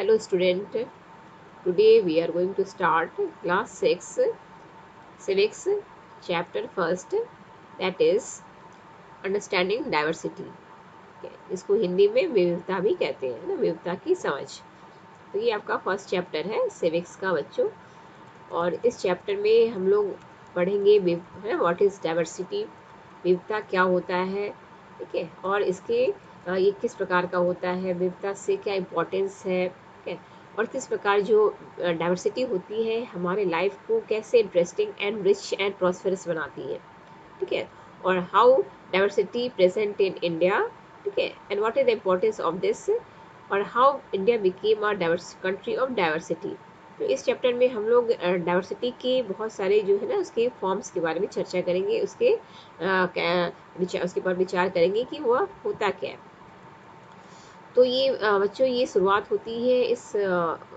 Hello student, today we are going to start class 6 civics chapter first, that is understanding diversity. इसको हिंदी में विविधता भी कहते हैं ना, विविधता की समझ। तो ये आपका फर्स्ट चैप्टर है सिविक्स का बच्चों। और इस चैप्टर में हम लोग पढ़ेंगे व्हाट इज़ डाइवर्सिटी, विविधता क्या होता है, ठीक है, और इसके ये किस प्रकार का होता है, विविधता से क्या इम्पोर्टेंस है, ठीक है, और किस प्रकार जो डाइवर्सिटी होती है हमारे लाइफ को कैसे interesting and rich and prosperous बनाती है, ठीक है, और how diversity present in India, ठीक है, and what is the importance of this, और how India became a diverse country of diversity. तो इस चैप्टर में हम लोग डाइवर्सिटी के बहुत सारे जो है ना उसके फॉर्म्स के बारे में चर्चा करेंगे, उसके ऊपर विचार करेंगे कि वह होता क्या है। तो ये बच्चों ये शुरुआत होती है, इस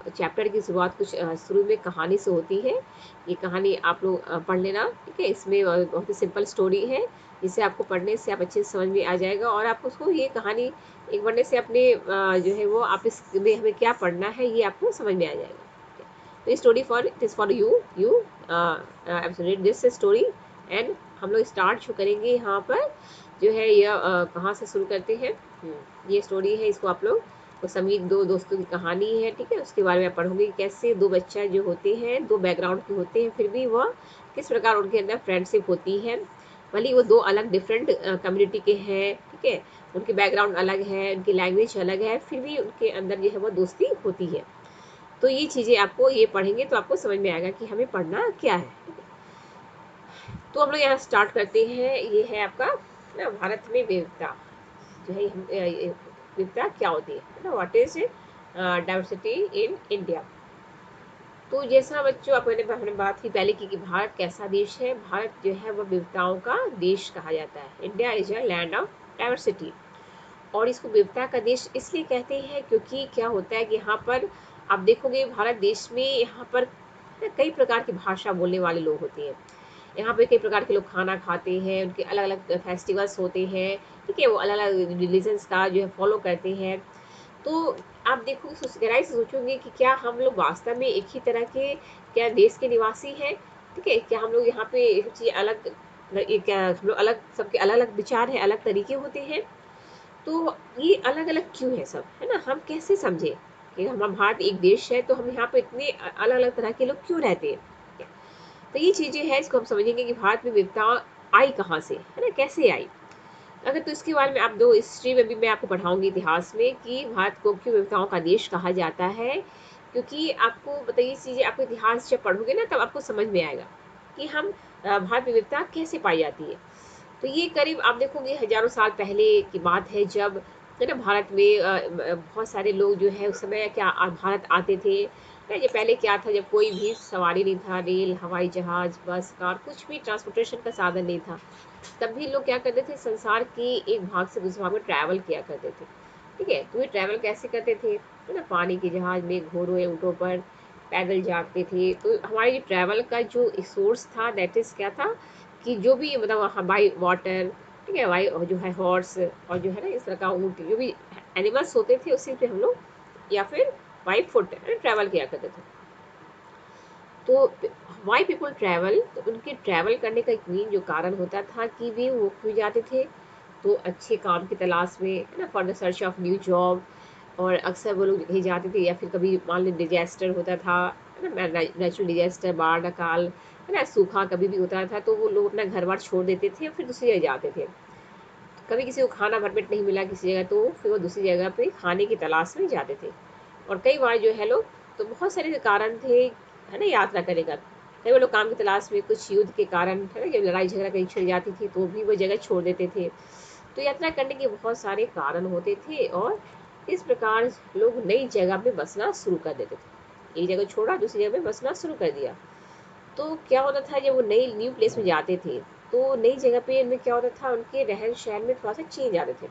चैप्टर की शुरुआत कुछ शुरू में कहानी से होती है। ये कहानी आप लोग पढ़ लेना, ठीक है। इसमें बहुत ही सिंपल स्टोरी है, जिसे आपको पढ़ने से आप अच्छे से समझ में आ जाएगा, और आप उसको ये कहानी एक पढ़ने से अपने जो है वो आप इसमें हमें क्या पढ़ना है ये आपको समझ में आ जाएगा। तो story for it is for you read this story. And हम लोग स्टार्ट जो करेंगे यहाँ पर जो है यह कहाँ से शुरू करते हैं। ये स्टोरी है, इसको आप लोग तो समीर दो दोस्तों की कहानी है, ठीक है, उसके बारे में आप पढ़ोगे कैसे दो बच्चा जो होते हैं दो बैकग्राउंड के होते हैं, फिर भी वह किस प्रकार उनके अंदर फ्रेंडशिप होती है। भले ही वो दो अलग डिफरेंट कम्युनिटी के हैं, ठीक है, उनके बैकग्राउंड अलग है, उनकी लैंग्वेज अलग है, फिर भी उनके अंदर जो है वो दोस्ती होती है। तो ये चीज़ें आपको ये पढ़ेंगे तो आपको समझ में आएगा कि हमें पढ़ना क्या है। तो हम लोग यहाँ स्टार्ट करते हैं। ये है आपका ना भारत में विविधता, जो है विविधता क्या होती है ना, what is diversity in India. तो जैसा बच्चों आप हमने बात की पहले की कि भारत कैसा देश है, भारत जो है वह विविधताओं का देश कहा जाता है। India is a land of diversity. और इसको विविधता का देश इसलिए कहते हैं क्योंकि क्या होता है कि यहाँ पर आप देखोगे भारत देश में यहाँ पर कई प्रकार की भाषा बोलने वाले लोग होते हैं। यहाँ पे कई प्रकार के लोग खाना खाते हैं, उनके अलग अलग फेस्टिवल्स होते हैं, ठीक है, वो अलग अलग रिलीजन्स का जो है फॉलो करते हैं। तो आप देखोगे गहराई से सोचोगे कि क्या हम लोग वास्तव में एक ही तरह के क्या देश के निवासी हैं, ठीक है, क्या हम लोग यहाँ पे एक चीज़ अलग, क्या हम लोग अलग, सबके अलग अलग विचार हैं, अलग तरीके होते हैं। तो ये अलग अलग क्यों है सब, है ना, हम कैसे समझे कि हमारा भारत एक देश है तो हम यहाँ पे इतने अलग अलग तरह के लोग क्यों रहते हैं। तो ये चीज़ें हैं, इसको हम समझेंगे कि भारत में विविधता आई कहाँ से, है ना, कैसे आई। अगर तो इसके बारे में आप दो हिस्ट्री में भी मैं आपको पढ़ाऊंगी इतिहास में कि भारत को क्यों विविधताओं का देश कहा जाता है। क्योंकि आपको बताइए चीज़ें, आपको इतिहास जब पढ़ोगे ना तब आपको समझ में आएगा कि हम भारत में विविधता कैसे पाई जाती है। तो ये करीब आप देखोगे हजारों साल पहले की बात है, जब है ना भारत में बहुत सारे लोग जो है उस समय क्या भारत आते थे ना। ये पहले क्या था, जब कोई भी सवारी नहीं था, रेल हवाई जहाज बस कार कुछ भी ट्रांसपोर्टेशन का साधन नहीं था, तब भी लोग क्या करते थे, संसार के एक भाग से दूसरे भाग में ट्रैवल किया करते थे, ठीक है। तो ये ट्रैवल कैसे करते थे, है ना, पानी के जहाज में, घोड़ों या ऊँटों पर पैदल जाते थे। तो हमारे जो ट्रैवल का जो सोर्स था दैट इज़ क्या था कि जो भी मतलब बाई वाटर, ठीक है, बाई जो है हॉर्स, और जो है ना इस तरह का ऊँट, जो भी एनिमल्स होते थे उसी पे हम लोग या फिर बाई फुट ट्रैवल किया करते थे। तो वाई पीपल ट्रैवल, तो उनके ट्रैवल करने का एक मेन जो कारण होता था कि वे वो क्यों जाते थे, तो अच्छे काम की तलाश में, है ना, for the search of new job. और अक्सर वो लोग कहीं जाते थे, या फिर कभी मान लो डिजास्टर होता था, है ना, नेचुरल डिजास्टर, बाढ़ अकाल, है ना, सूखा कभी भी होता था, तो वो लोग अपना घर बार छोड़ देते थे और फिर दूसरी जगह जाते थे। कभी किसी को खाना भर पेट नहीं मिला किसी जगह, तो फिर वो दूसरी जगह पे खाने की तलाश में जाते थे। और कई बार जो है लोग, तो बहुत सारे कारण थे, है ना, यात्रा करने का। कई बार लोग काम की तलाश में, कुछ युद्ध के कारण, है ना, जब लड़ाई झगड़ा कहीं छिड़ जाती थी तो भी वो जगह छोड़ देते थे। तो यात्रा करने के बहुत सारे कारण होते थे, और इस प्रकार लोग नई जगह पे बसना शुरू कर देते थे। एक जगह छोड़ा दूसरी जगह पे बसना शुरू कर दिया। तो क्या होता था, जब वो नई न्यू प्लेस में जाते थे तो नई जगह पे उनमें क्या होता था, उनके रहन सहन में थोड़ा सा चेंज आते थे।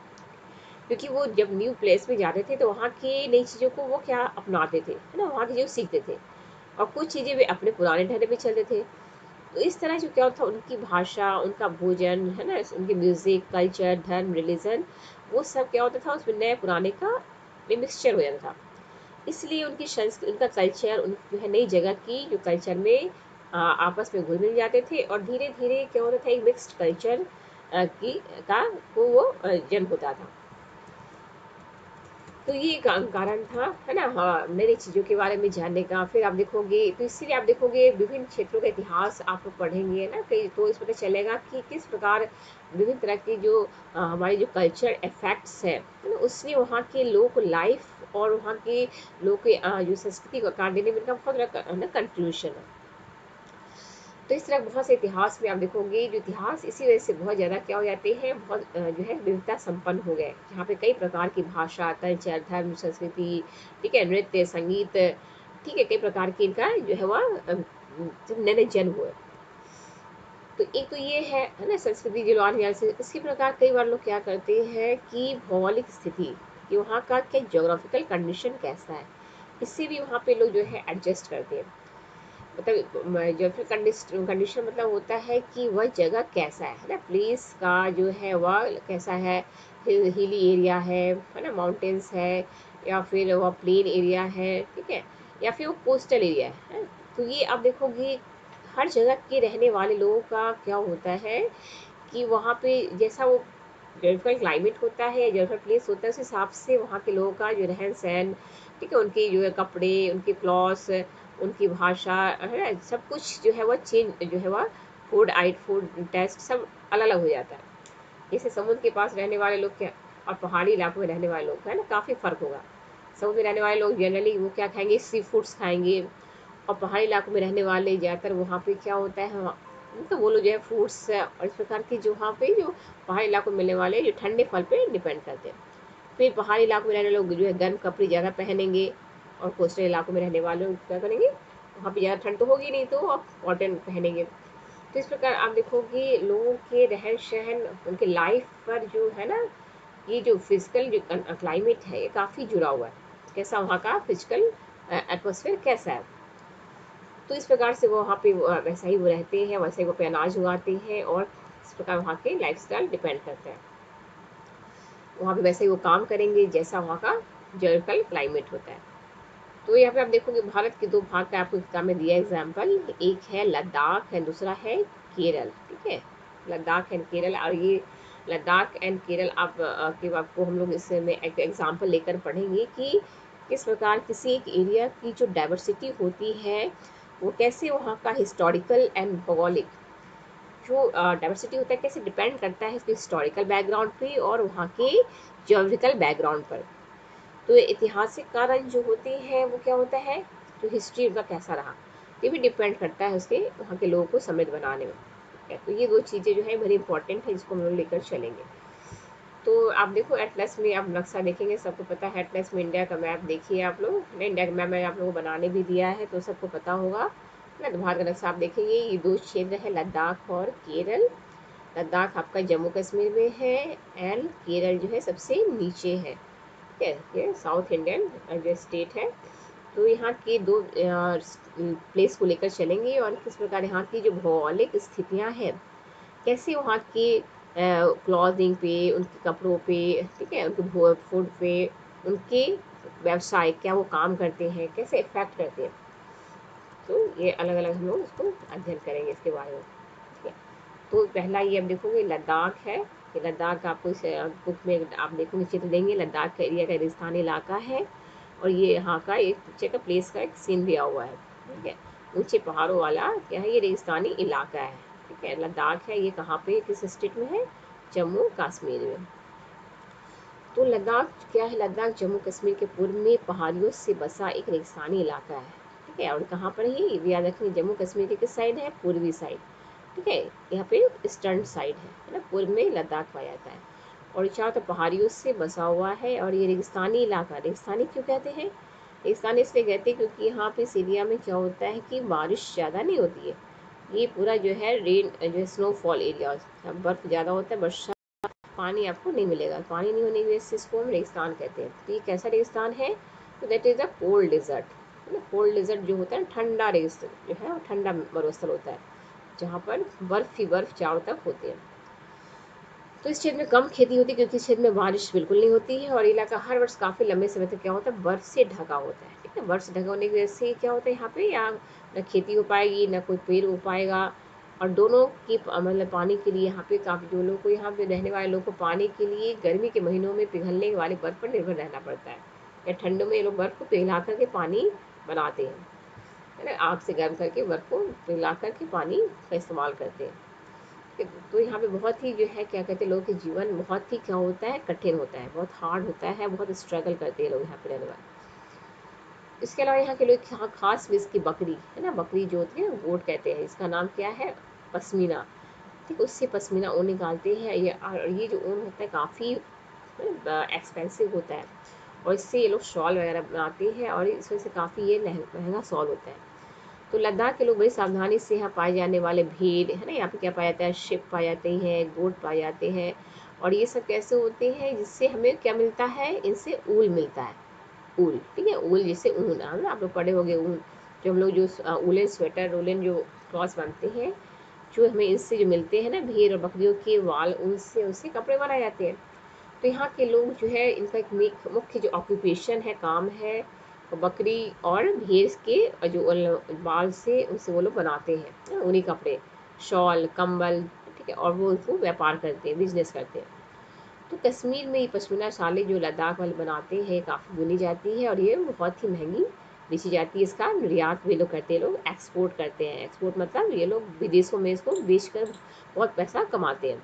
क्योंकि वो जब न्यू प्लेस में जाते थे तो वहाँ की नई चीज़ों को वो क्या अपनाते थे, है ना, वहाँ की चीज़ें सीखते थे, और कुछ चीज़ें वे अपने पुराने ढंग पे चलते थे। तो इस तरह जो क्या होता था, उनकी भाषा, उनका भोजन, है ना, उनके म्यूज़िक, कल्चर, धर्म, रिलीजन, वो सब क्या होता था उसमें नए पुराने का मिक्सचर हो जाता था। इसलिए उनकी संस्कृति, उनका कल्चर, उन जो है नई जगह की जो कल्चर में आपस में घुल मिल जाते थे, और धीरे धीरे क्या होता था, एक मिक्स्ड कल्चर की का को वो जन्म होता था। तो ये कारण था, है ना, हाँ, नई नई चीज़ों के बारे में जानने का। फिर आप देखोगे, तो इसीलिए आप देखोगे विभिन्न क्षेत्रों का इतिहास आप लोग पढ़ेंगे ना, कई तो इस पता चलेगा कि किस प्रकार विभिन्न तरह की जो हमारी जो कल्चर इफेक्ट्स है ना, उसने वहाँ के लोगों को लाइफ और वहाँ के लोगों के जो संस्कृति को आकार देने में इनका बहुत बड़ा ना कंट्रीब्यूशन है। तो इस तरह बहुत से इतिहास में आप देखोगे, जो इतिहास इसी वजह से बहुत ज़्यादा क्या हो जाते हैं, बहुत जो है विविधता संपन्न हो गए, जहाँ पे कई प्रकार की भाषा, कल्चर, धर्म, संस्कृति, ठीक है, नृत्य, संगीत, ठीक है, कई प्रकार के इनका जो है वह जब नए नए जन्म हुए। तो एक तो ये है ना, संस्कृति जलवान ज्ञान से। इसी प्रकार कई बार लोग क्या करते हैं कि भौगोलिक स्थिति, कि वहाँ का क्या जोग्राफिकल कंडीशन कैसा है, इससे भी वहाँ पे लोग जो है एडजस्ट करते हैं। मतलब जोग्राफिक कंडीशन मतलब होता है कि वह जगह कैसा है ना, प्लेस का जो है वह कैसा है, हिली एरिया है ना, माउंटेन्स है, या फिर वह प्लेन एरिया है, ठीक है, या फिर वो कोस्टल एरिया है। तो ये आप देखोगे हर जगह के रहने वाले लोगों का क्या होता है कि वहाँ पे जैसा वो जोग्राफिकल क्लाइमेट होता है, जोग्राफिकल प्लेस होता है, उस हिसाब से वहाँ के लोगों का जो रहन सहन, ठीक है, उनके जो है कपड़े, उनके क्लॉथ्स, उनकी भाषा, है ना, सब कुछ जो है वह चेंज, जो है वह फूड टेस्ट सब अलग अलग हो जाता है। जैसे समुद्र के पास रहने वाले लोग क्या, और पहाड़ी इलाकों में रहने वाले लोग, है ना, काफ़ी फ़र्क होगा। समुद्र में रहने वाले लोग जनरली वो क्या खाएंगे, सी फूड्स खाएंगे, और पहाड़ी इलाकों में रहने वाले ज़्यादातर वहाँ पे क्या होता है, तो वो लोग जो है फ्रूट्स और इस प्रकार की जो वहाँ पे जो पहाड़ी इलाकों में मिलने वाले जो ठंडे फल पे डिपेंड करते हैं। फिर पहाड़ी इलाकों में रहने लोग जो है गर्म कपड़े ज़्यादा पहनेंगे, और कोस्टल इलाकों में रहने वाले लोग क्या करेंगे, वहाँ पे ज़्यादा ठंड तो होगी नहीं, तो आप कॉटन पहनेंगे। तो इस प्रकार आप देखोगे लोगों के रहन सहन, उनके लाइफ पर जो है ना, ये जो फिजिकल जो क्लाइमेट है, ये काफ़ी जुड़ा हुआ है, कैसा वहाँ का फिजिकल एटमोसफेयर कैसा है। तो इस प्रकार से वो वहाँ पे वैसा ही वो रहते हैं, वैसे ही वो पे अनाज उगाते हैं, और इस प्रकार वहाँ के लाइफस्टाइल डिपेंड करता है। वहाँ पे वैसे ही वो काम करेंगे जैसा वहाँ का जोग्राफिकल क्लाइमेट होता है। तो यहाँ पे आप देखोगे भारत के दो भाग का आपको किताब में दिया एग्जाम्पल, एक है लद्दाख एंड दूसरा है केरल, ठीक है, लद्दाख एंड केरल। और ये लद्दाख एंड केरल आप के आपको हम लोग इसमें एक एग्जाम्पल लेकर पढ़ेंगे कि किस प्रकार किसी एक एरिया की जो डाइवर्सिटी होती है, वो कैसे वहाँ का हिस्टोरिकल एंड भौगोलिक जो डाइवर्सिटी होता है कैसे डिपेंड करता है उसके हिस्टोरिकल बैकग्राउंड पे और वहाँ के ज्योग्राफिकल बैकग्राउंड पर। तो ऐतिहासिक कारण जो होते हैं वो क्या होता है, जो हिस्ट्री उनका कैसा रहा, ये भी डिपेंड करता है उसके वहाँ के लोगों को समृद्ध बनाने में। ठीक है, तो ये दो चीज़ें जो है बड़ी इंपॉर्टेंट है, जिसको हम लोग लेकर चलेंगे। तो आप देखो एटलस में आप नक्शा देखेंगे, सबको पता है एटलस में इंडिया का मैप देखिए आप लोग, ना इंडिया का मैप मैंने आप लोगों को बनाने भी दिया है, तो सबको पता होगा ना। तो भारत का नक्शा आप देखेंगे, ये दो क्षेत्र है, लद्दाख और केरल। लद्दाख आपका जम्मू कश्मीर में है, एंड केरल जो है सबसे नीचे है, ठीक है, ये साउथ इंडियन जो स्टेट है। तो यहाँ के दो प्लेस को लेकर चलेंगे, और किस प्रकार यहाँ की जो भौगोलिक स्थितियाँ हैं, कैसे वहाँ के क्लॉथिंग पे, उनके कपड़ों पे, ठीक है, उनके फूड पे, उनके व्यवसाय क्या वो काम करते हैं, कैसे इफेक्ट करते हैं। तो ये अलग अलग हम लोग इसको अध्ययन करेंगे इसके बारे में, ठीक है। तो पहला ये अब देखोगे लद्दाख है, कि लद्दाख आपको इस बुक में आप देखोगे चित्र देंगे, लद्दाख का एरिया का रेगिस्तानी इलाका है, और ये यहाँ का एक पिक्चर का प्लेस का एक सीन दिया हुआ है, ठीक है। ऊंचे पहाड़ों वाला क्या है, ये रेगिस्तानी इलाका है, ठीक है, लद्दाख है। ये कहाँ पे, किस स्टेट में है, जम्मू कश्मीर में। तो लद्दाख क्या है, लद्दाख जम्मू कश्मीर के पूर्व में पहाड़ियों से बसा एक रेगिस्तानी इलाका है, ठीक है। और कहाँ पर है ये भी याद रखिए, जम्मू कश्मीर के किस साइड है, पूर्वी साइड, ठीक है, यहाँ पे ईस्टर्न साइड है ना, पूर्व में लद्दाख पाया जाता है, और चारों तरफ पहाड़ियों से बसा हुआ है। और ये रेगिस्तानी इलाका, रेगिस्तानी क्यों कहते हैं, रेगिस्तानी इसलिए कहते हैं क्योंकि यहाँ पे इस एरिया में क्या होता है कि बारिश ज़्यादा नहीं होती है, ये पूरा जो है रेन जो है स्नोफॉल एरिया, बर्फ़ ज़्यादा होता है, वर्षा, पानी आपको नहीं मिलेगा, पानी नहीं होने की वजह से इसको हम रेगिस्तान कहते हैं। तो ये कैसा रेगिस्तान है, तो that is a cold desert, है ना। कोल्ड डिजर्ट जो होता है ठंडा रेगिस्तान जो है वो ठंडा मरुस्थल होता है, जहाँ पर बर्फ़ ही बर्फ़ चारों तरफ होती है। तो इस क्षेत्र में कम खेती होती है क्योंकि इस क्षेत्र में बारिश बिल्कुल नहीं होती है और इलाका हर वर्ष काफ़ी लंबे समय तक क्या होता है, बर्फ से ढका होता है। ठीक है, बर्फ से ढका होने की वजह से क्या होता है, यहाँ पे या न खेती हो पाएगी न कोई पेड़ हो पाएगा। और दोनों की मतलब पानी के लिए यहाँ पे काफ़ी जो लोग को, यहाँ पे रहने वाले लोग को पानी के लिए गर्मी के महीनों में पिघलने वाली बर्फ पर निर्भर रहना पड़ता है, या ठंडों में ये लोग बर्फ को पिघला करके पानी बनाते हैं, है ना, आग से गर्म करके बर्फ को पिघला करके पानी का इस्तेमाल करते हैं। तो यहाँ पे बहुत ही जो है क्या कहते हैं, लोगों के जीवन बहुत ही क्या होता है, कठिन होता है, बहुत हार्ड होता है, बहुत स्ट्रगल करते हैं लोग यहाँ पे रहने वाले। इसके अलावा यहाँ के लोग खास भी इसकी बकरी है ना, बकरी जो होती है गोट कहते हैं, इसका नाम क्या है, पश्मीना। ठीक, उससे पश्मीना ऊन निकालते हैं। ये जो ऊन होता है काफ़ी एक्सपेंसिव होता है और इससे ये लोग शॉल वगैरह बनाते हैं और इस वजह से काफ़ी ये महंगा शॉल होता है। तो लद्दाख के लोग बड़ी सावधानी से यहाँ पाए जाने वाले भेड़ है ना, यहाँ पे क्या पाया जाता है, शिप पाए जाते हैं, गोट पाए जाते हैं। और ये सब कैसे होते हैं, जिससे हमें क्या मिलता है, इनसे ऊल मिलता है। ऊल, ठीक है, ऊल जैसे ऊन, आप लोग पढ़े होंगे ऊन, जो हम लोग जो ऊलन स्वेटर, ऊलन जो क्लॉथ्स बनते हैं, जो हमें इससे जो मिलते हैं ना, भेड़ और बकरियों के वाल, उनसे उससे कपड़े बनाए जाते हैं। तो यहाँ के लोग जो है इनका एक मुख्य जो ऑक्यूपेशन है, काम है, वो बकरी और भैंस के जो बाल से उनसे वो लोग बनाते हैं ऊनी कपड़े, शॉल, कंबल। ठीक है, और वो उनको व्यापार करते हैं, बिजनेस करते हैं। तो कश्मीर में ये पश्मीना शालें जो लद्दाख वाले बनाते हैं काफ़ी बुनी जाती है और ये बहुत ही महंगी बेची जाती है। इसका निर्यात वे लोग करते हैं, लोग एक्सपोर्ट करते हैं। एक्सपोर्ट मतलब ये लोग विदेशों में इसको बेचकर बहुत पैसा कमाते हैं।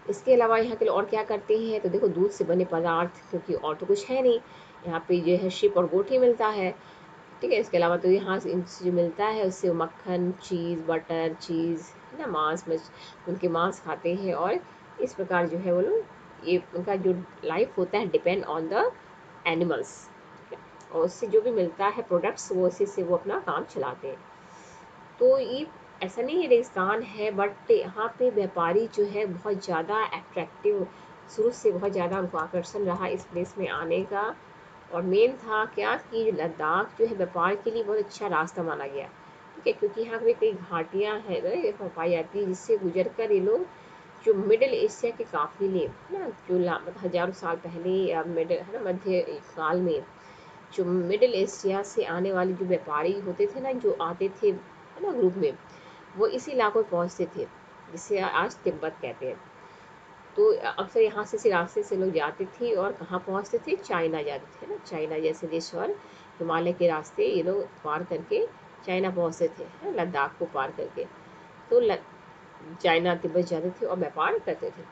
इसके अलावा यहाँ के लोग और क्या करते हैं, तो देखो दूध से बने पदार्थ, क्योंकि और तो कुछ है नहीं यहाँ पे, जो है शिप और गोट ही मिलता है। ठीक है, इसके अलावा तो यहाँ से इनसे जो मिलता है उससे मक्खन, चीज़, बटर, चीज़, है ना, मांस, उनके मांस खाते हैं। और इस प्रकार जो है वो लोग, ये उनका जो लाइफ होता है डिपेंड ऑन द एनिमल्स। और उससे जो भी मिलता है प्रोडक्ट्स, वो उसी से वो अपना काम चलाते हैं। तो ये ऐसा नहीं है रेगिस्तान है, बट यहाँ पे व्यापारी जो है बहुत ज़्यादा अट्रैक्टिव, शुरू से बहुत ज़्यादा उनको आकर्षण रहा इस प्लेस में आने का। और मेन था क्या कि लद्दाख जो है व्यापार के लिए बहुत अच्छा रास्ता माना गया। ठीक है, क्योंकि यहाँ पे कई घाटियाँ हैं पाई जाती है, जिससे गुजर कर ये लोग जो मिडिल एशिया के काफिले है ना, जो मतलब हजारों साल पहले या मिडिल है ना, मध्य काल में जो मिडिल एशिया से आने वाले जो व्यापारी होते थे ना, जो आते थे है ना ग्रुप में, वो इसी इलाकों में पहुँचते थे, जिसे आज तिब्बत कहते हैं। तो अक्सर यहाँ से इसी रास्ते से लोग जाते थे और कहाँ पहुँचते थे, चाइना जाते थे ना, चाइना जैसे देश और हिमालय के रास्ते ये लोग पार करके चाइना पहुँचते थे, है ना, लद्दाख को पार करके। तो चाइना तिब्बत जाते थे और व्यापार करते थे।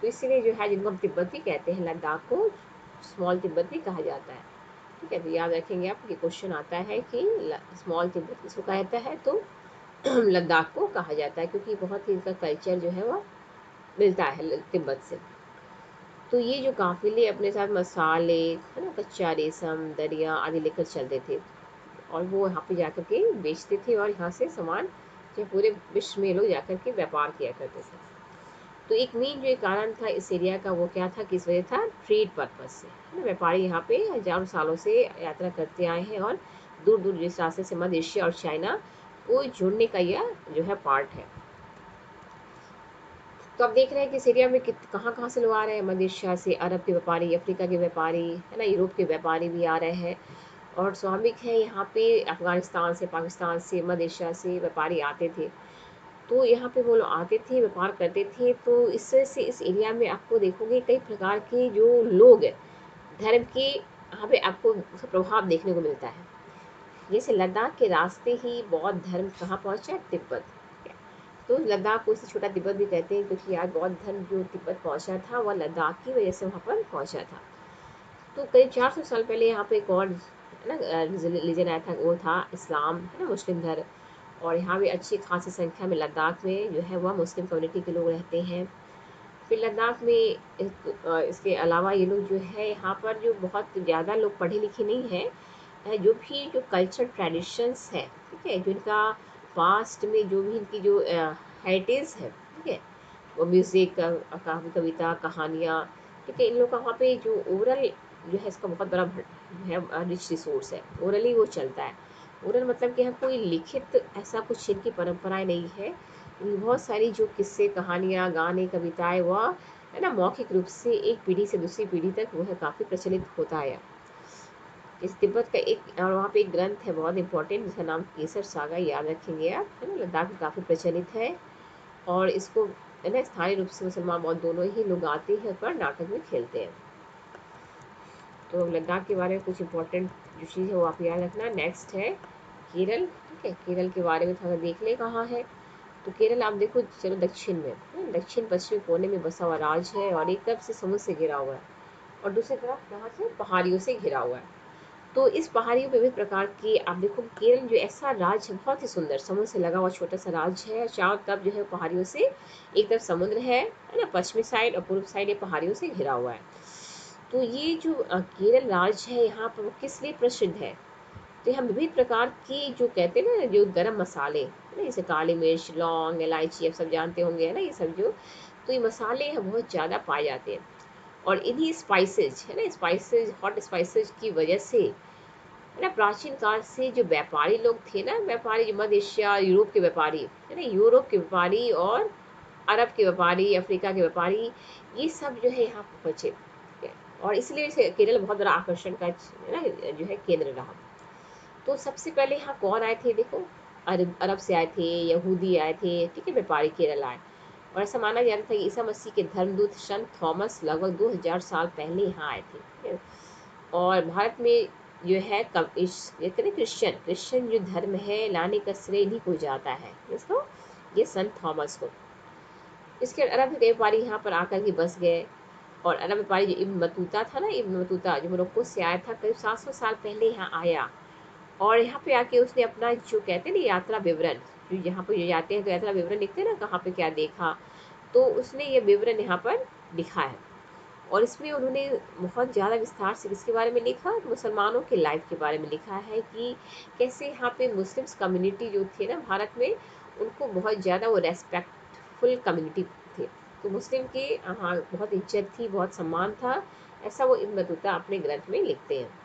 तो इसीलिए जो है जिनको हम तिब्बती कहते हैं, लद्दाख को स्मॉल तिब्बत भी कहा जाता है। ठीक है, तो याद रखेंगे आप, ये क्वेश्चन आता है कि स्मॉल तिब्बत किसको कहा जाता है, तो लद्दाख को कहा जाता है, क्योंकि बहुत ही इनका कल्चर जो है वो मिलता है तिब्बत से। तो ये जो काफिले अपने साथ मसाले, है ना, कच्चा रेशम, दरिया आदि लेकर चलते थे और वो यहाँ पे जाकर के बेचते थे और यहाँ से सामान जो पूरे विश्व में लोग जाकर के व्यापार किया करते थे। तो एक मेन जो एक कारण था इस एरिया का, वो क्या था, किस वजह था, ट्रेड पर्पज से, है ना, व्यापारी यहाँ पे हजारों सालों से यात्रा करते आए हैं और दूर दूर जिस रास्ते से मध्य एशिया और चाइना को जोड़ने का यह जो है पार्ट है। तो आप देख रहे हैं कि इस एरिया में कहाँ कहाँ से लोग आ रहे हैं, मध्य एशिया से अरब के व्यापारी, अफ्रीका के व्यापारी, है ना, यूरोप के व्यापारी भी आ रहे हैं। और स्वाभाविक है यहाँ पे अफगानिस्तान से, पाकिस्तान से, मध्य एशिया से व्यापारी आते थे। तो यहाँ पे वो लोग आते थे, व्यापार करते थे। तो इस वजह से इस एरिया में आपको देखोगे कई प्रकार के जो लोग हैं, धर्म के यहाँ पे आपको उसका प्रभाव देखने को मिलता है। जैसे लद्दाख के रास्ते ही बौद्ध धर्म कहाँ पहुँचा, तिब्बत। तो लद्दाख को इससे छोटा तिब्बत भी कहते हैं, क्योंकि यार बौद्ध धर्म जो तिब्बत पहुँचा था वह लद्दाख की वजह से वहाँ पर पहुँचा था। तो करीब 400 साल पहले यहाँ पे एक और है ना रिलीजन आया था, वो था इस्लाम, है ना, मुस्लिम धर्म। और यहाँ भी अच्छी खासी संख्या में लद्दाख में जो है वह मुस्लिम कम्युनिटी के लोग रहते हैं। फिर लद्दाख में इसके अलावा ये लोग जो है यहाँ पर जो बहुत ज़्यादा लोग पढ़े लिखे नहीं हैं, जो भी जो कल्चर ट्रेडिशंस है, ठीक है, जो इनका पास्ट में जो भी इनकी जो हेरिटेज है, ठीक है, वो म्यूज़िक, कविता, कहानियाँ, ठीक है, इन लोग का वहाँ पे जो ओरल जो है इसका बहुत बड़ा जो है रिच रिसोर्स है। ओरली वो चलता है। ओरल मतलब कि यहाँ कोई लिखित ऐसा कुछ इनकी परंपराएं नहीं है, बहुत सारी जो किस्से, कहानियाँ, गाने, कविताएँ वह है ना मौखिक रूप से एक पीढ़ी से दूसरी पीढ़ी तक वो है काफ़ी प्रचलित होता आया। इस तिब्बत का एक और वहाँ पे एक ग्रंथ है बहुत इम्पोर्टेंट जिसका नाम केसर सागा, याद रखेंगे आप, है ना, लद्दाख में काफ़ी प्रचलित है। और इसको है ना स्थानीय रूप से मुसलमान बौद्ध दोनों ही लोग आते हैं पर नाटक में खेलते हैं। तो लद्दाख के बारे में कुछ इम्पोर्टेंट जो चीज़ है वो आप याद रखना। नेक्स्ट है केरल। ठीक है, केरल के बारे में थोड़ा देख ले कहाँ है। तो केरल आप देखो, चलो दक्षिण में, दक्षिण पश्चिमी कोने में बसा हुआ राज्य है और एक तरफ से समुद्र से घिरा हुआ है और दूसरी तरफ कहाँ से, पहाड़ियों से घिरा हुआ है। तो इस पहाड़ियों पे विभिन्न प्रकार की आप देखो, केरल जो ऐसा राज्य है बहुत ही सुंदर, समुद्र से लगा हुआ छोटा सा राज्य है, चारों तरफ जो है पहाड़ियों से, एक तरफ समुद्र है ना, पश्चिमी साइड और पूर्व साइड ये पहाड़ियों से घिरा हुआ है। तो ये जो केरल राज्य है यहाँ पर वो किस लिए प्रसिद्ध है, तो यहाँ विभिन्न प्रकार की जो कहते हैं ना जो गरम मसाले है ना, जैसे काली मिर्च, लौंग, इलायची, आप सब जानते होंगे है ना ये सब जो, तो ये मसाले यहाँ बहुत ज़्यादा पाए जाते हैं। और इन्हीं स्पाइसेज है ना, स्पाइसेज, हॉट स्पाइसेज की वजह से है ना प्राचीन काल से जो व्यापारी लोग थे ना, व्यापारी जो मध्य एशिया, यूरोप के व्यापारी है ना, यूरोप के व्यापारी और अरब के व्यापारी, अफ्रीका के व्यापारी, ये सब जो है यहाँ पहुँचे। ठीक है? और इसलिए केरल बहुत बड़ा आकर्षण का है ना जो है केंद्र रहा। तो सबसे पहले यहाँ कौन आए थे देखो, अरब अरब से आए थे, यहूदी आए थे, ठीक है, व्यापारी केरल आए। और ऐसा माना जाता था कि ईसा मसीह के धर्मदूत संत थॉमस लगभग 2000 साल पहले यहाँ आए थे। ठीक है? और भारत में जो है ये कहते हैं क्रिश्चियन क्रिश्चियन जो धर्म है लाने का श्रेय इन्हीं को जाता है, इसको, ये संत थॉमस को। इसके अरब के व्यापारी यहाँ पर आकर के बस गए। और अरब व्यापारी जो इब्न बतूता था ना, इब्न बतूता जो मोरक्को से आया था, करीब 700 साल पहले यहाँ आया। और यहाँ पे आके उसने अपना जो कहते हैं ना यात्रा विवरण, जो यहाँ पे जो जाते हैं तो यात्रा विवरण लिखते हैं ना, कहाँ पे क्या देखा, तो उसने ये विवरण यहाँ पर लिखा है। और इसमें उन्होंने बहुत ज़्यादा विस्तार से किसके बारे में लिखा, मुसलमानों के लाइफ के बारे में लिखा है कि कैसे यहाँ पे मुस्लिम्स कम्युनिटी जो थी ना भारत में, उनको बहुत ज़्यादा वो रेस्पेक्टफुल कम्युनिटी थे। तो मुस्लिम के हाँ बहुत इज्जत थी, बहुत सम्मान था, ऐसा वो इब्न बतूता अपने ग्रंथ में लिखते हैं।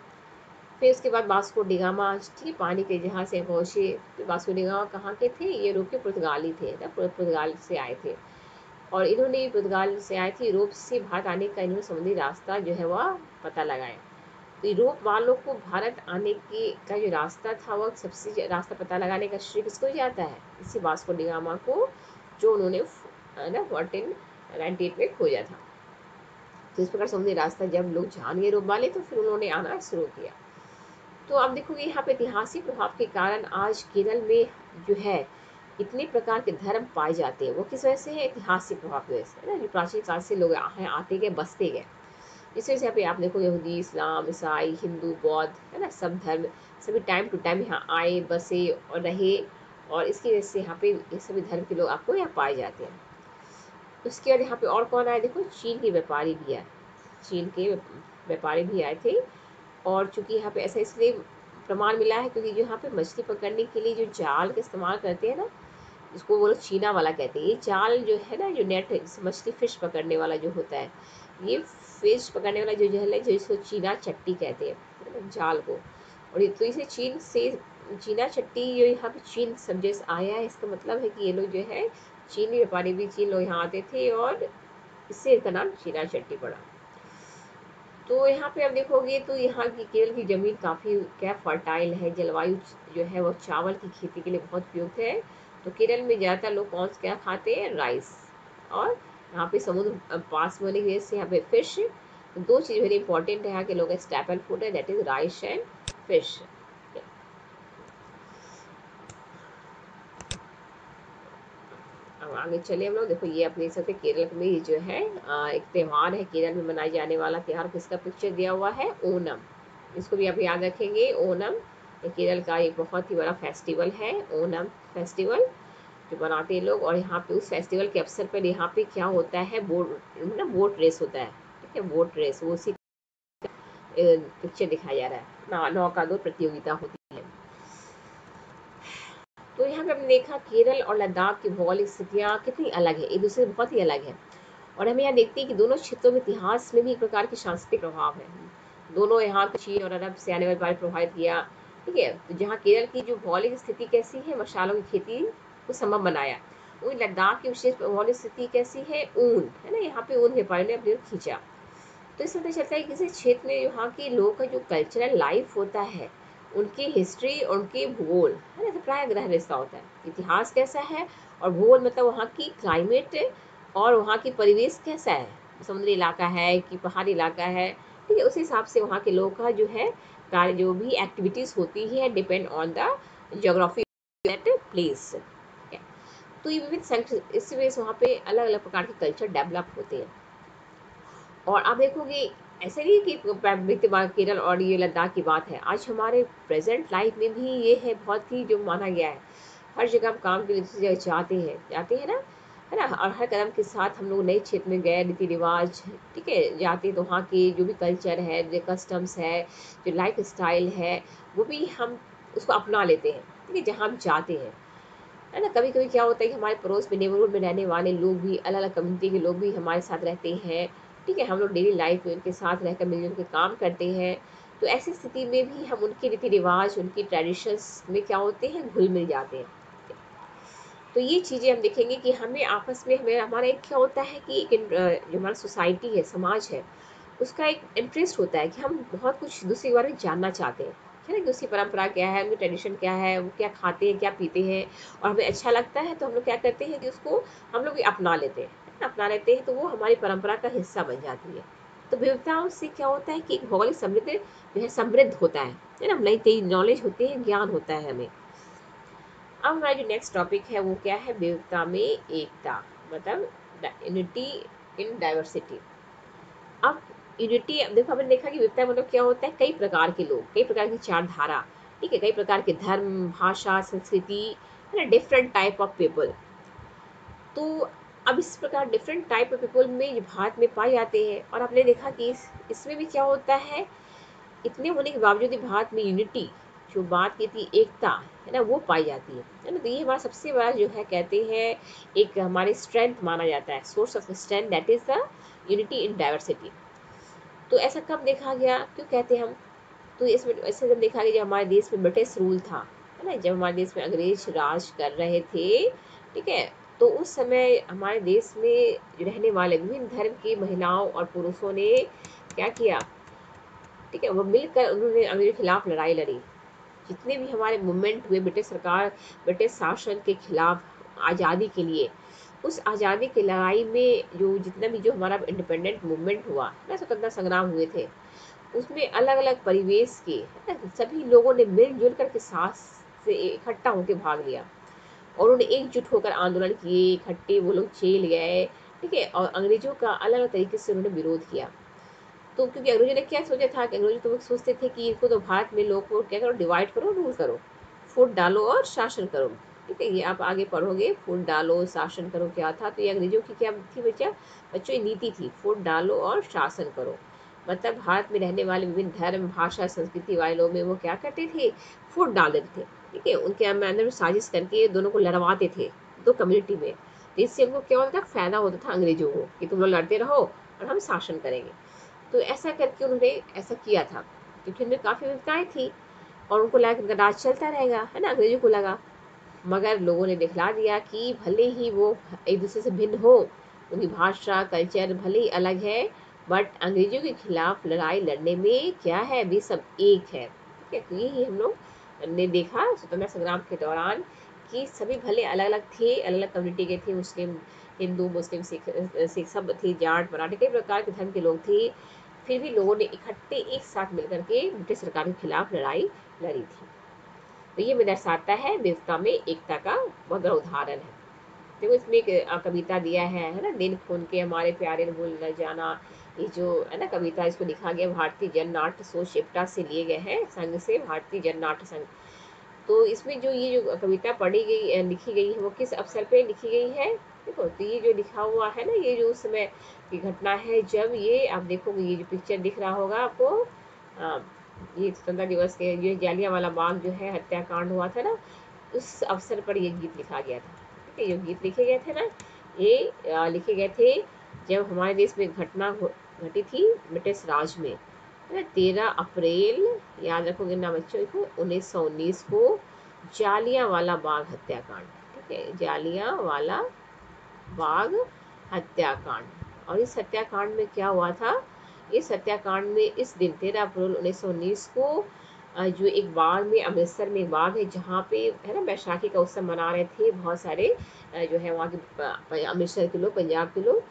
फिर उसके बाद वास्को डी गामा, ठीक है, पानी के जहाज से पहुँचे। तो वास्को डी गामा कहाँ के थे, ये रुके पुर्तगाली थे ना, पुर्तगाल से आए थे। और इन्होंने पुर्तगाल से आए थे, यूरोप से भारत आने का इन्होंने समुद्री रास्ता जो है वह पता लगाया। तो यूरोप वालों को भारत आने के का जो रास्ता था वह सबसे रास्ता पता लगाने का श्रेय किसको जाता है, इसी वास्को डी गामा को, जो उन्होंने ना 1498 में खोजा था। तो इस प्रकार समुद्री रास्ता जब लोग जान गए यूरोप वाले, तो फिर उन्होंने आना शुरू किया। तो आप देखोगे यहाँ पे ऐतिहासिक प्रभाव के कारण आज केरल में जो है इतने प्रकार के धर्म पाए जाते हैं। वो किस वजह से है, ऐतिहासिक प्रभाव की वजह से, है ना, जो प्राचीन काल से लोग यहाँ आते गए, बसते गए। इस वजह से यहाँ पे आप देखो यहूदी, इस्लाम, ईसाई, हिंदू, बौद्ध, है ना, सब धर्म सभी टाइम टू टाइम यहाँ आए, बसे और रहे। और इसकी वजह से यहाँ पे ये सभी धर्म के लोग आपको यहाँ पाए जाते हैं। उसके बाद यहाँ पे और कौन आए देखो, चीन के व्यापारी भी आए, चीन के व्यापारी भी आए थे। और चूंकि यहाँ पे ऐसा इसलिए प्रमाण मिला है क्योंकि जो यहाँ पे मछली पकड़ने के लिए जो जाल का इस्तेमाल करते हैं ना, इसको वो लोग चीना वाला कहते हैं। ये जाल जो है ना, जो नेट मछली फिश पकड़ने वाला जो होता है, ये फिश पकड़ने वाला जो जल है, जो इसको चीना चट्टी कहते हैं जाल को। और ये तो इसे चीन से चीना चट्टी जो यहाँ पे चीन सब्जेक्ट से आया है, इसका मतलब है कि ये लोग जो है चीनी व्यापारी भी, चीन लोग यहाँ आते थे और इससे इनका नाम चीना चट्टी पड़ा। तो यहाँ पे आप देखोगे तो यहाँ की केरल की ज़मीन काफ़ी क्या फर्टाइल है, जलवायु जो है वो चावल की खेती के लिए बहुत उपयुक्त है। तो केरल में ज़्यादातर लोग कौन सा क्या खाते हैं, राइस। और यहाँ पे समुद्र पास में होने की वजह से यहाँ पे फिश, दो चीज़ वेरी इंपॉर्टेंट है यहाँ के लोग, स्टैपल फूड है, that is rice and fish. अब आगे चले हम लोग, देखो ये अपने सकते केरल में जो है एक त्यौहार है, केरल में मनाए जाने वाला त्यौहार, किसका पिक्चर दिया हुआ है, ओनम। इसको भी आप याद रखेंगे, ओनम ये केरल का एक बहुत ही बड़ा फेस्टिवल है, ओनम फेस्टिवल जो मनाते हैं लोग। और यहाँ पे उस फेस्टिवल के अवसर पर यहाँ पे क्या होता है, बोट मतलब बोट रेस होता है। ठीक है, बोट रेस, वो उसी पिक्चर दिखाया जा रहा है ना, नौका दौड़ प्रतियोगिता होती है। तो यहाँ पे हमने देखा केरल और लद्दाख की भौगोलिक स्थितियाँ कितनी अलग है, एक दूसरे से बहुत ही अलग है। और हम यहाँ देखते हैं कि दोनों क्षेत्रों में इतिहास में भी एक प्रकार की सांस्कृतिक प्रभाव है। दोनों यहाँ चीन और अरब से आने वाले व्यापार प्रभावित किया। ठीक है, तो जहाँ केरल की जो भौगोलिक स्थिति कैसी है, मसालों की खेती को संभव बनाया, वही लद्दाख की विशेष भौगोलिक स्थिति कैसी है, ऊन है ना, यहाँ पे ऊन व्यापारियों ने अपनी ओर खींचा। तो इससे पता चलता है कि किसी क्षेत्र में यहाँ के लोगों का जो कल्चरल लाइफ होता है, उनकी हिस्ट्री और उनके भूगोल है ना, तो प्राय ग्रह रिश्ता होता है। इतिहास कैसा है और भूगोल मतलब वहाँ की क्लाइमेट और वहाँ की परिवेश कैसा है, समुद्री इलाका है कि पहाड़ी इलाका है, ठीक है, उस हिसाब से वहाँ के लोगों का जो है कार्य जो भी एक्टिविटीज होती है depend on the geography that place. तो ये विविध इसी वजह से वहाँ पे अलग अलग प्रकार के कल्चर डेवलप होते हैं। और आप देखोगे ऐसे नहीं कि बीते बार केरल और ये लद्दाख की बात है, आज हमारे प्रेजेंट लाइफ में भी ये है बहुत ही जो माना गया है। हर जगह हम काम के लिए दूसरी जगह जाते हैं ना, है ना, और हर कदम के साथ हम लोग नए क्षेत्र में गए, रीति रिवाज, ठीक है, जाते तो वहाँ के जो भी कल्चर है, जो कस्टम्स है, जो लाइफ स्टाइल है, वो भी हम उसको अपना लेते हैं, ठीक है, जहाँ हम जाते हैं, है ना। कभी कभी क्या होता है कि हमारे पड़ोस में नेबरहुड में रहने वाले लोग भी, अलग अलग कम्युनिटी के लोग भी हमारे साथ रहते हैं, ठीक है, हम लोग डेली लाइफ में उनके साथ रहकर मिलजुल के काम करते हैं। तो ऐसी स्थिति में भी हम उनके रीति रिवाज, उनकी ट्रेडिशंस में क्या होते हैं, घुल मिल जाते हैं। तो ये चीज़ें हम देखेंगे कि हमें आपस में हमें हमारा एक क्या होता है कि जो हमारा सोसाइटी है, समाज है, उसका एक इंटरेस्ट होता है कि हम बहुत कुछ दूसरे के बारे में जानना चाहते हैं, है ना, कि उसकी परंपरा क्या है, उनकी ट्रेडिशन क्या है, वो क्या खाते हैं, क्या पीते हैं, और हमें अच्छा लगता है तो हम लोग क्या करते हैं कि उसको हम लोग भी अपना लेते हैं, है ना, अपना लेते हैं, तो वो हमारी परंपरा का हिस्सा बन जाती है। तो विविधताओं से क्या होता है कि एक भौगोलिक समृद्ध जो है समृद्ध होता है ना, नई नई नॉलेज होती है, ज्ञान होता है हमें। अब हमारा जो नेक्स्ट टॉपिक है वो क्या है, विविधता में एकता, मतलब यूनिटी इन डाइवर्सिटी। अब यूनिटी, अब देखो, हमने देखा कि विविधता मतलब क्या होता है, कई प्रकार के लोग, कई प्रकार की चारधारा, ठीक है, कई प्रकार के धर्म, भाषा, संस्कृति, है ना, डिफरेंट टाइप ऑफ पीपल। तो अब इस प्रकार डिफरेंट टाइप ऑफ पीपल में जो भारत में पाए जाते हैं, और आपने देखा कि इसमें भी क्या होता है, इतने होने के बावजूद भी भारत में यूनिटी, जो बात की थी एकता, है ना, वो पाई जाती है ना। तो ये हमारा सबसे बड़ा जो है कहते हैं एक हमारी स्ट्रेंथ माना जाता है, source of strength, that is the unity in diversity. तो ऐसा कब देखा गया, क्यों कहते हैं हम, तो इसमें ऐसे जब देखा गया जब हमारे देश में ब्रिटिश रूल था, है ना, जब हमारे देश में अंग्रेज राज कर रहे थे, ठीक है, तो उस समय हमारे देश में रहने वाले विभिन्न धर्म की महिलाओं और पुरुषों ने क्या किया, ठीक है, वो मिलकर उन्होंने अंग्रेजों के खिलाफ लड़ाई लड़ी। जितने भी हमारे मूवमेंट हुए ब्रिटिश सरकार, ब्रिटिश शासन के खिलाफ आज़ादी के लिए, उस आज़ादी की लड़ाई में जो जितना भी जो हमारा इंडिपेंडेंट मूवमेंट हुआ ना, स्वतंत्रता संग्राम हुए थे, उसमें अलग अलग परिवेश के, है ना, सभी लोगों ने मिलजुल कर के साथ से इकट्ठा होकर भाग लिया, और उन्होंने एकजुट होकर आंदोलन किए, इकट्ठे वो लोग जेल गए, ठीक है, और अंग्रेजों का अलग अलग तरीके से उन्होंने विरोध किया। तो क्योंकि अंग्रेजों ने क्या सोचा था कि अंग्रेज तो वो सोचते थे कि इनको तो भारत में लोग को क्या करो, डिवाइड करो, रूल करो, फूट डालो और शासन करो, ठीक है, ये आप आगे पढ़ोगे, फूट डालो शासन करो क्या था, तो ये अंग्रेजों की क्या थी बच्चा, बच्चों ये नीति थी, फूट डालो और शासन करो। मतलब भारत में रहने वाले विभिन्न धर्म, भाषा, संस्कृति वाले लोग में वो क्या करते थे, फूट डाल देते थे, ठीक है, उनके अंदर साजिश करके दोनों को लड़वाते थे, दो कम्युनिटी में। तो इससे उनको क्या होता था, फायदा होता था अंग्रेजों को कि तुम लोग लड़ते रहो और हम शासन करेंगे। तो ऐसा करके उन्होंने ऐसा किया था, क्योंकि उनमें काफ़ी विविधताएं थी, और उनको लगा कि उनका राज चलता रहेगा, है ना, अंग्रेजों को लगा। मगर लोगों ने दिखला दिया कि भले ही वो एक दूसरे से भिन्न हो, उनकी भाषा कल्चर भले ही अलग है, बट अंग्रेजों के खिलाफ लड़ाई लड़ने में क्या है, भी सब एक है, ठीक है। तो यही हम लोग ने देखा स्वतंत्रता संग्राम के दौरान कि सभी भले अलग अलग थे, अलग अलग कम्युनिटी के थे, मुस्लिम, हिंदू, मुस्लिम, सिख, सिख सब थे, जाट मराठी, कई प्रकार के धर्म के लोग थे, फिर भी लोगों ने इकट्ठे एक साथ मिलकर के ब्रिटिश सरकार के खिलाफ लड़ाई लड़ी थी। तो ये में दर्शाता है विविधता में एकता का बहुत बड़ा उदाहरण है। देखो इसमें एक कविता दिया है ना, दिन खून के हमारे प्यारे न भूल न जाना, ये जो है ना कविता, इसको लिखा गया भारतीय जन नाट्य सोच शिप्टा से लिए गए हैं, संघ से, भारतीय जन नाट्य संघ। तो इसमें जो ये जो कविता पढ़ी गई लिखी गई है वो किस अवसर पे लिखी गई है, देखो तो ये जो लिखा हुआ है ना, ये जो उस समय की घटना है, जब ये आप देखोगे, ये जो पिक्चर दिख रहा होगा आपको, अ, ये स्वतंत्रता दिवस के ये जालियांवाला बाग जो है हत्याकांड हुआ था ना, उस अवसर पर ये गीत लिखा गया था, ठीक है, ये गीत लिखे गए थे ना, ये लिखे गए थे जब हमारे देश में घटना घटी थी ब्रिटिश राज में, 13 अप्रैल, याद रखोगे ना बच्चों को, 1919 को, जालियांवाला बाग हत्याकांड, जालियांवाला बाग हत्याकांड। और इस हत्याकांड में क्या हुआ था, इस हत्याकांड में इस दिन 13 अप्रैल 1919 को जो एक बाग में, अमृतसर में एक बाग है जहाँ पे है ना बैसाखी का उत्सव मना रहे थे बहुत सारे जो है वहाँ के अमृतसर के लोग, पंजाब के लोग।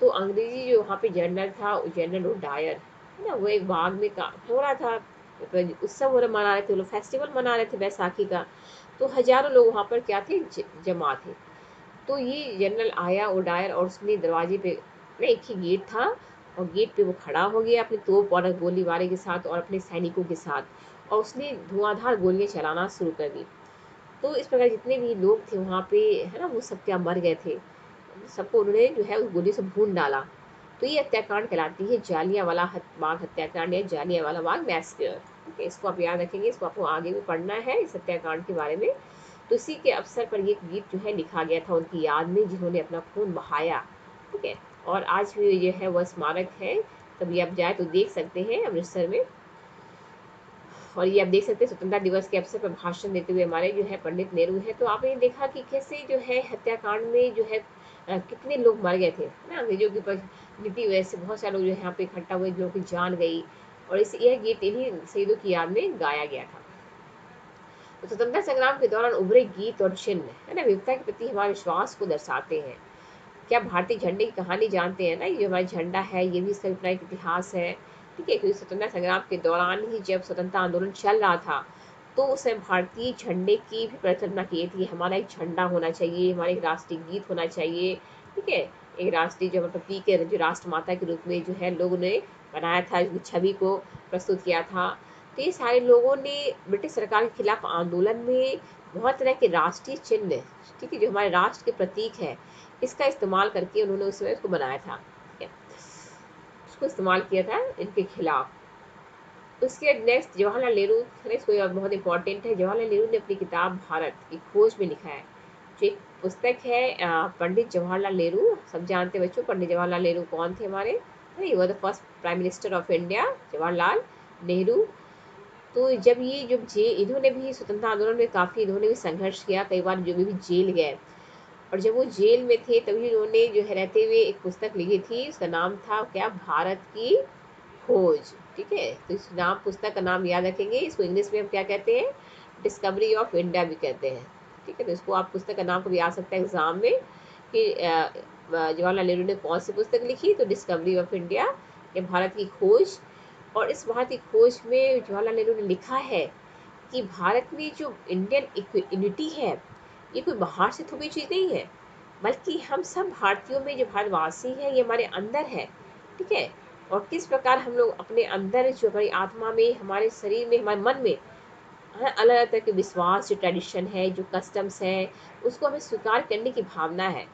तो अंग्रेजी जो वहाँ पे जनरल था, जनरल डायर है ना, वो एक बाग में हो रहा था उत्सव, हो रहा मना रहे थे लोग, फेस्टिवल मना रहे थे बैसाखी का। तो हजारों लोग वहाँ पर क्या थे, जमा थे। तो ये जनरल आया ओडायर, और उसने दरवाजे पे ना, एक ही गेट था, और गेट पे वो खड़ा हो गया अपनी तोप और गोलीबारी के साथ और अपने सैनिकों के साथ, और उसने धुआंधार गोलियां चलाना शुरू कर दी। तो इस प्रकार जितने भी लोग थे वहाँ पे है ना, वो सब क्या मर गए थे, सबको उन्होंने जो है उस गोली से भून डाला। तो ये हत्याकांड कहलाती है जालियांवाला बाग हत्याकांड या जालियांवाला बाग मैसेकर। ठीक है, इसको आप याद रखेंगे, इसको आपको आगे भी पढ़ना है इस हत्याकांड के बारे में। तो इसी के अवसर पर ये गीत जो है लिखा गया था उनकी याद में, जिन्होंने अपना खून बहाया। ठीक है, और आज भी ये है वह स्मारक है, कभी आप जाए तो देख सकते हैं अमृतसर में। और ये आप देख सकते हैं स्वतंत्रता दिवस के अवसर पर भाषण देते हुए हमारे जो है पंडित नेहरू है। तो आपने देखा कि कैसे जो है हत्याकांड में जो है कितने लोग मर गए थे ना, अंग्रेजों की नीति वजह से बहुत सारे लोग जो है यहाँ पे इकट्ठा हुए, जो की जान गई। और इस यह गीत इन्हीं शहीदों की याद में गाया गया था। तो स्वतंत्रता संग्राम के दौरान उभरे गीत और चिन्ह है ना, विविधता के प्रति हमारे विश्वास को दर्शाते हैं। क्या भारतीय झंडे की कहानी जानते हैं ना, ये हमारा झंडा है, ये भी इसका अपना एक इतिहास है। ठीक है, क्योंकि स्वतंत्रता संग्राम के दौरान ही जब स्वतंत्रता आंदोलन चल रहा था, तो उस समय भारतीय झंडे की भी परिकल्पना की थी, हमारा एक झंडा होना चाहिए, हमारा एक राष्ट्रीय गीत होना चाहिए। ठीक है, एक राष्ट्रीय जो मतलब प्रतीक है, जो राष्ट्रमाता के रूप में जो है लोगों ने बनाया था, छवि को प्रस्तुत किया था। तो ये सारे लोगों ने ब्रिटिश सरकार के खिलाफ आंदोलन में बहुत तरह के राष्ट्रीय चिन्ह, ठीक है, जो हमारे राष्ट्र के प्रतीक है, इसका इस्तेमाल करके उन्होंने उस समय उसको बनाया था। ठीक है, उसको इस्तेमाल किया था इनके खिलाफ। उसके नेक्स्ट जवाहरलाल नेहरू है, इसको बहुत इंपॉर्टेंट है। जवाहरलाल नेहरू ने अपनी किताब भारत की खोज में लिखा है, जो एक पुस्तक है। पंडित जवाहरलाल नेहरू, सब जानते हैं बच्चों पंडित जवाहरलाल नेहरू कौन थे हमारे, he was the first prime minister of India, Jawaharlal Nehru. तो जब ये जब जे इन्होंने भी स्वतंत्रता आंदोलन में काफ़ी इन्होंने भी संघर्ष किया, कई बार जो भी जेल गए। और जब वो जेल में थे तभी उन्होंने जो है रहते हुए एक पुस्तक लिखी थी, उसका नाम था क्या, भारत की खोज। ठीक है, तो इस नाम पुस्तक का नाम याद रखेंगे, इसको इंग्लिश में हम क्या कहते हैं, डिस्कवरी ऑफ इंडिया भी कहते हैं। ठीक है, तो इसको आप पुस्तक का नाम कभी आ सकता है एग्जाम में कि जवाहरलाल नेहरू ने कौन सी पुस्तक लिखी, तो डिस्कवरी ऑफ इंडिया या भारत की खोज। और इस भारत की खोज में जवाहरलाल नेहरू ने लिखा है कि भारत में जो इंडियन यूनिटी है, ये कोई बाहर से थोड़ी चीज़ नहीं है, बल्कि हम सब भारतीयों में जो भारतवासी है, ये हमारे अंदर है। ठीक है, और किस प्रकार हम लोग अपने अंदर जो हमारी आत्मा में, हमारे शरीर में, हमारे मन में अलग अलग तरह के विश्वास, जो ट्रेडिशन है, जो कस्टम्स हैं, उसको हमें स्वीकार करने की भावना है।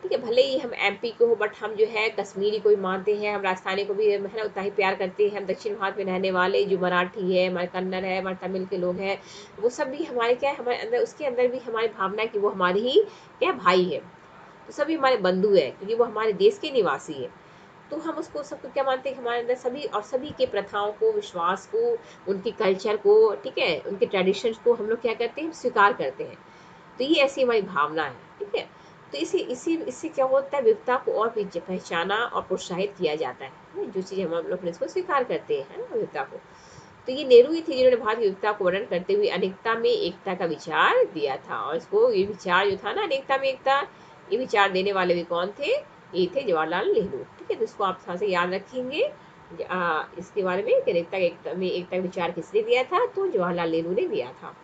ठीक है, भले ही हम एमपी को हो, बट हम जो है कश्मीरी को भी मानते हैं, हम राजस्थानी को भी है ना उतना ही प्यार करते हैं। हम दक्षिण भारत में रहने वाले जो मराठी है, हमारे कन्नड़ है, हमारे तमिल के लोग हैं, वो सब भी हमारे क्या है, हमारे अंदर, उसके अंदर भी हमारी भावना है कि वो हमारे ही क्या भाई है। तो सभी हमारे बंधु है, क्योंकि वो हमारे देश के निवासी है। तो हम उसको सबको क्या मानते हैं कि हमारे अंदर सभी, और सभी के प्रथाओं को, विश्वास को, उनकी कल्चर को, ठीक है, उनके ट्रेडिशंस को हम लोग क्या करते हैं, स्वीकार करते हैं। तो ये ऐसी हमारी भावना है। ठीक है, तो इसी इसी इससे क्या होता है, विविधता को और भी पहचाना और प्रोत्साहित किया जाता है, जो चीज़ हम लोग इसको स्वीकार करते हैं ना, विविधता को। तो ये नेहरू ही थे जिन्होंने भारत की विविधता को वर्णन करते हुए अनेकता में एकता का विचार दिया था। और इसको ये विचार जो था ना, अनेकता में एकता, ये विचार देने वाले भी कौन थे, ये थे जवाहरलाल नेहरू। ठीक है, तो इसको आप थोड़ा सा याद रखेंगे इसके बारे में कि एकता में एकता का विचार किसने दिया था, तो जवाहरलाल नेहरू ने दिया था।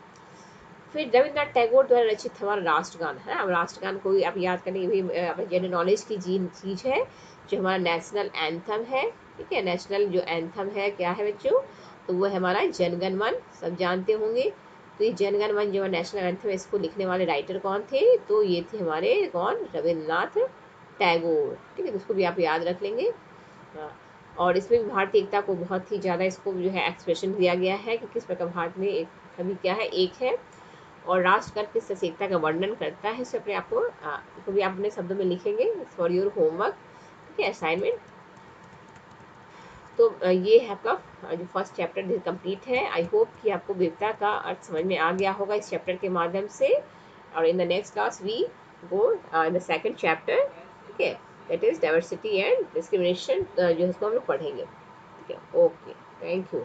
फिर रविन्द्रनाथ टैगोर द्वारा रचित हमारा राष्ट्रगान है। अब राष्ट्रगान को भी आप याद करने की भी जनरल नॉलेज की चीज़ है, जो हमारा नेशनल एंथम है। ठीक है, नेशनल जो एंथम है क्या है बच्चों, तो वो है हमारा जनगण मन, सब जानते होंगे। तो ये जनगण मन जो नेशनल एंथम है, इसको लिखने वाले राइटर कौन थे, तो ये थे हमारे कौन, रविन्द्रनाथ टैगोर। ठीक है, तो उसको भी आप याद रख लेंगे। हाँ, और इसमें भी भारतीय एकता को बहुत ही ज़्यादा इसको जो है एक्सप्रेशन दिया गया है कि किस प्रकार भारत में एक सभी क्या है, एक है। और राष्ट्र कर किस एकता का वर्णन करता है, इसे अपने आपको इसको भी आप अपने शब्दों में लिखेंगे फॉर योर होमवर्क। ठीक है, असाइनमेंट। तो ये है आपका जो फर्स्ट चैप्टर कंप्लीट है। आई होप कि आपको विविधता का अर्थ समझ में आ गया होगा इस चैप्टर के माध्यम से। और in the next class we go in the second chapter, ठीक है, that is diversity and discrimination, जो इसको हम लोग पढ़ेंगे, ठीक है। Okay, thank you.